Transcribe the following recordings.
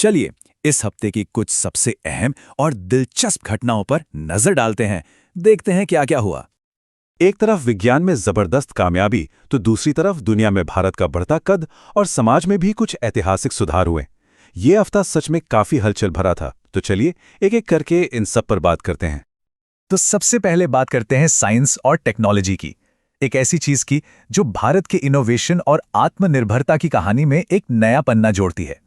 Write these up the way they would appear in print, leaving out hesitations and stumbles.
चलिए इस हफ्ते की कुछ सबसे अहम और दिलचस्प घटनाओं पर नजर डालते हैं। देखते हैं क्या क्या हुआ। एक तरफ विज्ञान में जबरदस्त कामयाबी तो दूसरी तरफ दुनिया में भारत का बढ़ता कद और समाज में भी कुछ ऐतिहासिक सुधार हुए। ये हफ्ता सच में काफी हलचल भरा था, तो चलिए एक एक करके इन सब पर बात करते हैं। तो सबसे पहले बात करते हैं साइंस और टेक्नोलॉजी की, एक ऐसी चीज की जो भारत के इनोवेशन और आत्मनिर्भरता की कहानी में एक नया पन्ना जोड़ती है।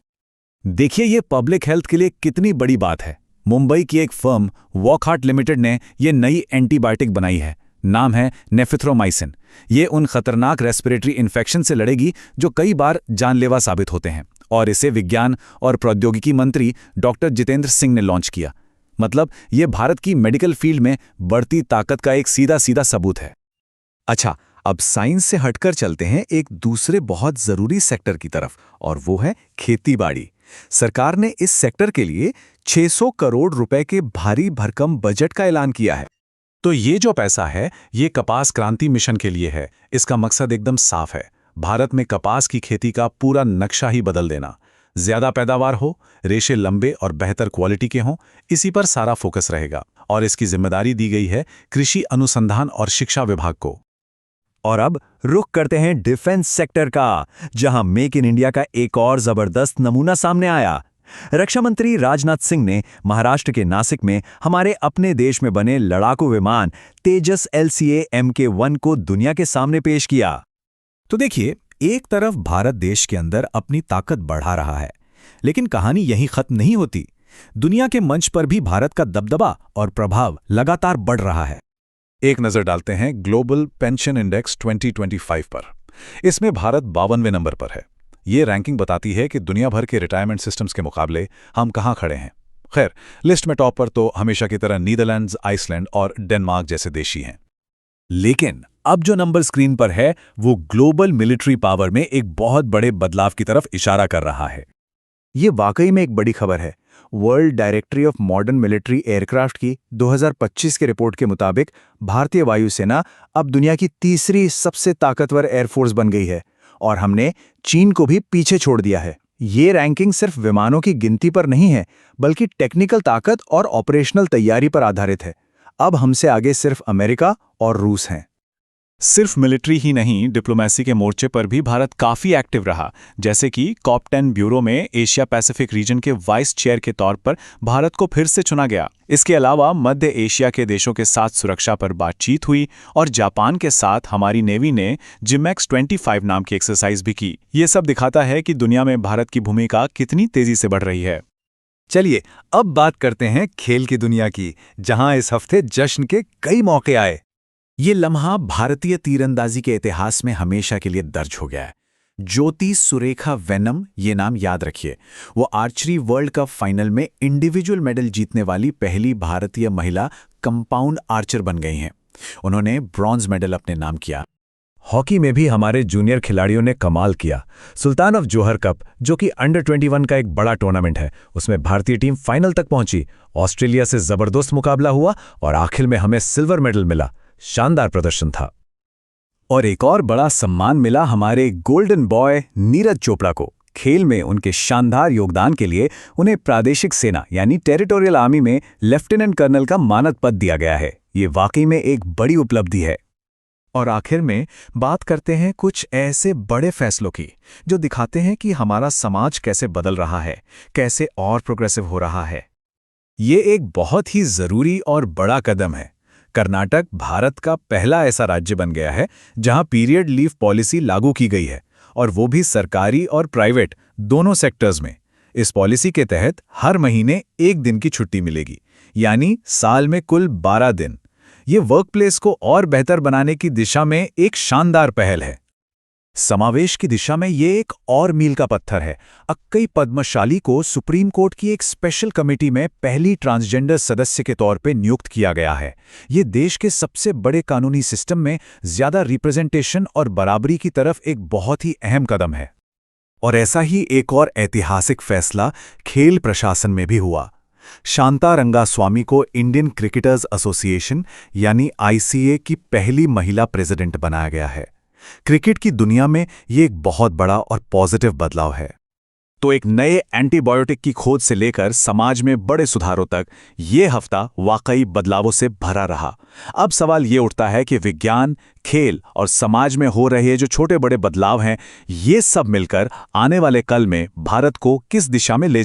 देखिए ये पब्लिक हेल्थ के लिए कितनी बड़ी बात है। मुंबई की एक फर्म वॉकहार्ट लिमिटेड ने ये नई एंटीबायोटिक बनाई है। नाम है नेफिथ्रोमाइसिन। ये उन खतरनाक रेस्पिरेटरी इन्फेक्शन से लड़ेगी जो कई बार जानलेवा साबित होते हैं, और इसे विज्ञान और प्रौद्योगिकी मंत्री डॉक्टर जितेंद्र सिंह ने लॉन्च किया। मतलब ये भारत की मेडिकल फील्ड में बढ़ती ताकत का एक सीधा सीधा सबूत है। अच्छा, अब साइंस से हटकर चलते हैं एक दूसरे बहुत जरूरी सेक्टर की तरफ, और वो है खेतीबाड़ी। सरकार ने इस सेक्टर के लिए 600 करोड़ रुपए के भारी भरकम बजट का ऐलान किया है। तो ये जो पैसा है, ये कपास क्रांति मिशन के लिए है। इसका मकसद एकदम साफ है, भारत में कपास की खेती का पूरा नक्शा ही बदल देना। ज्यादा पैदावार हो, रेशे लंबे और बेहतर क्वालिटी के हों, इसी पर सारा फोकस रहेगा। और इसकी जिम्मेदारी दी गई है कृषि अनुसंधान और शिक्षा विभाग को। और अब रुख करते हैं डिफेंस सेक्टर का, जहां मेक इन इंडिया का एक और जबरदस्त नमूना सामने आया। रक्षा मंत्री राजनाथ सिंह ने महाराष्ट्र के नासिक में हमारे अपने देश में बने लड़ाकू विमान तेजस LCA Mk1 को दुनिया के सामने पेश किया। तो देखिए, एक तरफ भारत देश के अंदर अपनी ताकत बढ़ा रहा है, लेकिन कहानी यहीं खत्म नहीं होती। दुनिया के मंच पर भी भारत का दबदबा और प्रभाव लगातार बढ़ रहा है। एक नजर डालते हैं ग्लोबल पेंशन इंडेक्स 2025 पर। इसमें भारत 52वें नंबर पर है। ये रैंकिंग बताती है कि दुनिया भर के रिटायरमेंट सिस्टम्स के मुकाबले हम कहाँ खड़े हैं। खैर, लिस्ट में टॉप पर तो हमेशा की तरह नीदरलैंड्स, आइसलैंड और डेनमार्क जैसे देश ही हैं। लेकिन अब जो नंबर स्क्रीन पर है वो ग्लोबल मिलिट्री पावर में एक बहुत बड़े बदलाव की तरफ इशारा कर रहा है। ये वाकई में एक बड़ी खबर है। World directory of modern military aircraft की 2025 के रिपोर्ट के मुताबिक भारतीय वायुसेना अब दुनिया की तीसरी सबसे ताकतवर एयरफोर्स बन गई है, और हमने चीन को भी पीछे छोड़ दिया है। ये रैंकिंग सिर्फ विमानों की गिनती पर नहीं है, बल्कि टेक्निकल ताकत और ऑपरेशनल तैयारी पर आधारित है। अब हमसे आगे सिर्फ अमेरिका और रूस हैं। सिर्फ मिलिट्री ही नहीं, डिप्लोमेसी के मोर्चे पर भी भारत काफी एक्टिव रहा। जैसे कि COP10 ब्यूरो में एशिया पैसिफिक रीजन के वाइस चेयर के तौर पर भारत को फिर से चुना गया। इसके अलावा मध्य एशिया के देशों के साथ सुरक्षा पर बातचीत हुई, और जापान के साथ हमारी नेवी ने जिमैक्स 25 नाम की एक्सरसाइज भी की। ये सब दिखाता है कि दुनिया में भारत की भूमिका कितनी तेजी से बढ़ रही है। चलिए अब बात करते हैं खेल की दुनिया की, जहां इस हफ्ते जश्न के कई मौके आए। ये लम्हा भारतीय तीरंदाजी के इतिहास में हमेशा के लिए दर्ज हो गया है। ज्योति सुरेखा वेनम, ये नाम याद रखिए। वो आर्चरी वर्ल्ड कप फाइनल में इंडिविजुअल मेडल जीतने वाली पहली भारतीय महिला कंपाउंड आर्चर बन गई हैं। उन्होंने ब्रॉन्ज मेडल अपने नाम किया। हॉकी में भी हमारे जूनियर खिलाड़ियों ने कमाल किया। सुल्तान ऑफ जोहर कप, जो कि अंडर 21 का एक बड़ा टूर्नामेंट है, उसमें भारतीय टीम फाइनल तक पहुंची। ऑस्ट्रेलिया से जबरदस्त मुकाबला हुआ और आखिर में हमें सिल्वर मेडल मिला। शानदार प्रदर्शन था। और एक और बड़ा सम्मान मिला हमारे गोल्डन बॉय नीरज चोपड़ा को। खेल में उनके शानदार योगदान के लिए उन्हें प्रादेशिक सेना यानी टेरिटोरियल आर्मी में लेफ्टिनेंट कर्नल का मानद पद दिया गया है। ये वाकई में एक बड़ी उपलब्धि है। और आखिर में बात करते हैं कुछ ऐसे बड़े फैसलों की जो दिखाते हैं कि हमारा समाज कैसे बदल रहा है, कैसे और प्रोग्रेसिव हो रहा है। ये एक बहुत ही जरूरी और बड़ा कदम है। कर्नाटक भारत का पहला ऐसा राज्य बन गया है जहां पीरियड लीव पॉलिसी लागू की गई है, और वो भी सरकारी और प्राइवेट दोनों सेक्टर्स में। इस पॉलिसी के तहत हर महीने 1 दिन की छुट्टी मिलेगी, यानी साल में कुल 12 दिन। ये वर्कप्लेस को और बेहतर बनाने की दिशा में एक शानदार पहल है। समावेश की दिशा में ये एक और मील का पत्थर है। अक्कई पद्मशाली को सुप्रीम कोर्ट की एक स्पेशल कमेटी में पहली ट्रांसजेंडर सदस्य के तौर पे नियुक्त किया गया है। ये देश के सबसे बड़े कानूनी सिस्टम में ज्यादा रिप्रेजेंटेशन और बराबरी की तरफ एक बहुत ही अहम कदम है। और ऐसा ही एक और ऐतिहासिक फैसला खेल प्रशासन में भी हुआ। शांता रंगास्वामी को इंडियन क्रिकेटर्स एसोसिएशन यानी ICA की पहली महिला प्रेसिडेंट बनाया गया है। क्रिकेट की दुनिया में ये एक बहुत बड़ा और पॉजिटिव बदलाव है। तो एक नए एंटीबायोटिक की खोज से लेकर समाज में बड़े सुधारों तक ये हफ्ता वाकई बदलावों से भरा रहा। अब सवाल ये उठता है कि विज्ञान, खेल और समाज में हो रहे जो छोटे बड़े बदलाव हैं, ये सब मिलकर आने वाले कल में भारत को किस दिशा में ले